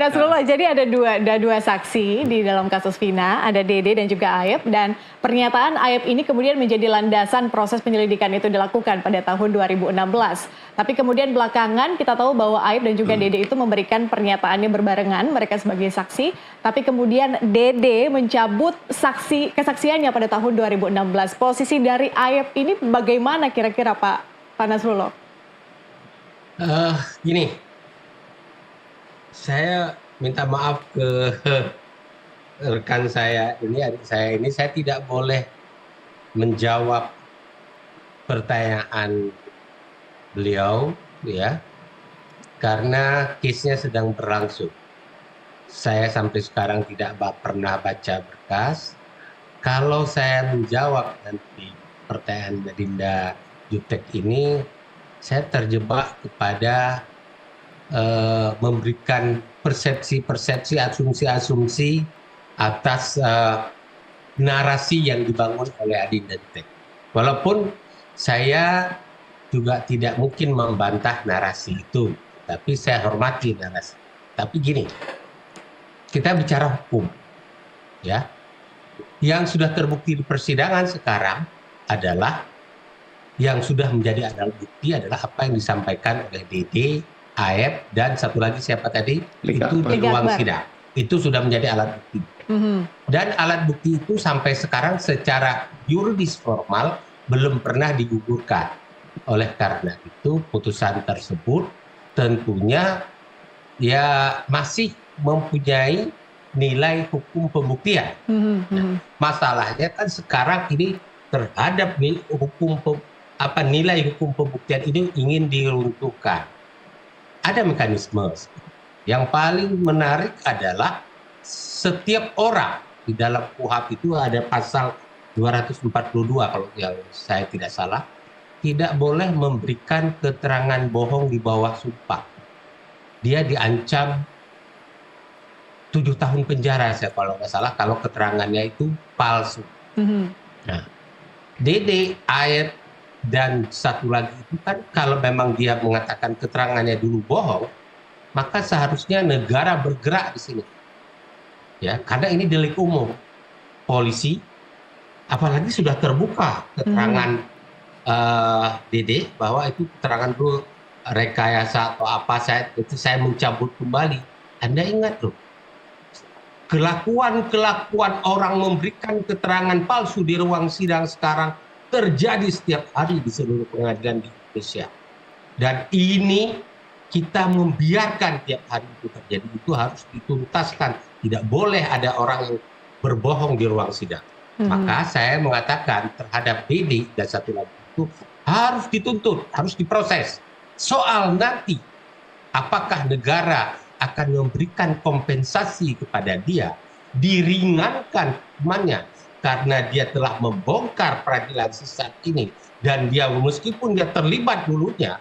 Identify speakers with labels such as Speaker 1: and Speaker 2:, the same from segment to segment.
Speaker 1: Nasrullah, jadi ada dua saksi di dalam kasus Vina, ada Dede dan juga Aep, dan pernyataan Aep ini kemudian menjadi landasan proses penyelidikan itu dilakukan pada tahun 2016. Tapi kemudian belakangan kita tahu bahwa Aep dan juga Dede itu memberikan pernyataannya berbarengan, mereka sebagai saksi, tapi kemudian Dede mencabut kesaksiannya pada tahun 2016. Posisi dari Aep ini bagaimana kira-kira Pak Nasrullah?
Speaker 2: Gini, saya minta maaf ke rekan saya ini, adik saya ini, saya tidak boleh menjawab pertanyaan beliau, ya, karena case-nya sedang berlangsung. Saya sampai sekarang tidak pernah baca berkas. Kalau saya menjawab nanti pertanyaan Dinda Jutek ini, saya terjebak kepada memberikan persepsi-persepsi, asumsi-asumsi atas narasi yang dibangun oleh Adinda Jutek. Walaupun saya juga tidak mungkin membantah narasi itu, tapi saya hormati narasi. Tapi gini, kita bicara hukum, ya. Yang sudah terbukti di persidangan sekarang adalah yang sudah menjadi alat bukti adalah apa yang disampaikan oleh Dede, Aep, dan satu lagi siapa tadi? Itu di ruang sidang. Itu sudah menjadi alat bukti. Dan alat bukti itu sampai sekarang secara yuridis formal belum pernah digugurkan. Oleh karena itu putusan tersebut tentunya ya masih mempunyai nilai hukum pembuktian. Nah, masalahnya kan sekarang ini terhadap nilai hukum pembuktian ini ingin diruntuhkan. Ada mekanisme. Yang paling menarik adalah setiap orang di dalam KUHP itu ada pasal 242 kalau yang saya tidak salah, tidak boleh memberikan keterangan bohong di bawah sumpah. Dia diancam 7 tahun penjara, saya kalau nggak salah, kalau keterangannya itu palsu. Nah, Dede, Aep, dan satu lagi itu kan kalau memang dia mengatakan keterangannya dulu bohong, maka seharusnya negara bergerak di sini, ya, karena ini delik umum. Polisi, apalagi sudah terbuka keterangan Dede bahwa itu keterangan dulu rekayasa atau apa, saya mencabut kembali. Anda ingat loh, kelakuan orang memberikan keterangan palsu di ruang sidang sekarang terjadi setiap hari di seluruh pengadilan di Indonesia. Dan ini kita membiarkan tiap hari itu terjadi, itu harus dituntaskan. Tidak boleh ada orang yang berbohong di ruang sidang. Maka saya mengatakan terhadap Dede dan satu lagi itu harus dituntut, harus diproses. Soal nanti apakah negara akan memberikan kompensasi kepada dia, diringankan hukumannya karena dia telah membongkar peradilan sesat ini, dan dia meskipun dia terlibat dulunya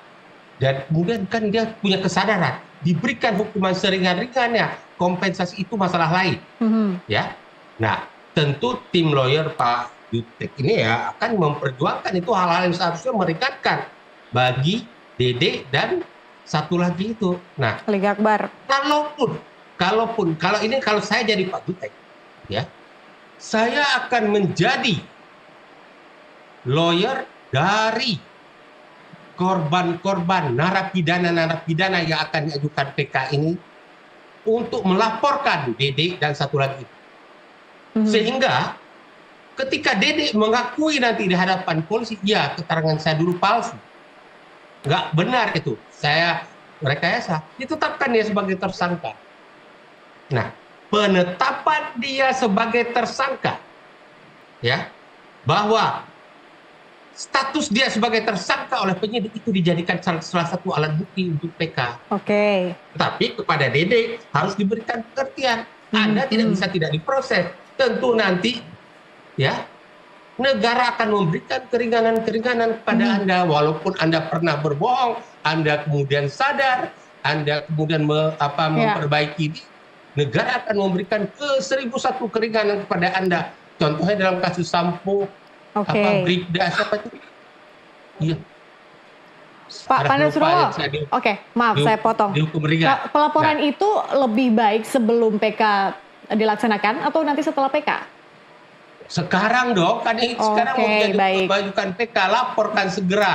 Speaker 2: dan kemudian kan dia punya kesadaran, diberikan hukuman seringan-ringannya, kompensasi itu masalah lain. Ya, nah tentu tim lawyer Pak Jutek ini ya akan memperjuangkan itu hal-hal yang seharusnya meringankan bagi Dede dan satu lagi itu. Nah,
Speaker 1: Akbar.
Speaker 2: Kalau saya jadi Pak Jutek, ya, saya akan menjadi lawyer dari korban-korban narapidana yang akan diajukan PK ini untuk melaporkan Dede dan satu lagi. Sehingga ketika Dede mengakui nanti di hadapan polisi, ya keterangan saya dulu palsu, nggak benar itu, saya rekayasa, ditetapkan dia sebagai tersangka. Nah, penetapan dia sebagai tersangka, ya, bahwa status dia sebagai tersangka oleh penyidik itu dijadikan salah satu alat bukti untuk PK.
Speaker 1: Oke.
Speaker 2: Tapi kepada Dede harus diberikan pengertian. Anda tidak bisa tidak diproses. Tentu nanti, ya, negara akan memberikan keringanan-keringanan kepada Anda, walaupun Anda pernah berbohong, Anda kemudian sadar, Anda kemudian memperbaiki. Negara akan memberikan 1001 keringanan kepada Anda. Contohnya dalam kasus Sampo, Bribda, siapa itu? Iya.
Speaker 1: Pak
Speaker 2: Atas
Speaker 1: Pandra
Speaker 2: lupa
Speaker 1: Surowo,
Speaker 2: yang saya
Speaker 1: oke, maaf saya potong.
Speaker 2: dihukum ringan.
Speaker 1: Pelaporan
Speaker 2: Ya.
Speaker 1: itu lebih baik sebelum PK dilaksanakan atau nanti setelah PK?
Speaker 2: Sekarang dong, kan sekarang
Speaker 1: Oke,
Speaker 2: mau
Speaker 1: baik.
Speaker 2: mengajukan PK, laporkan segera.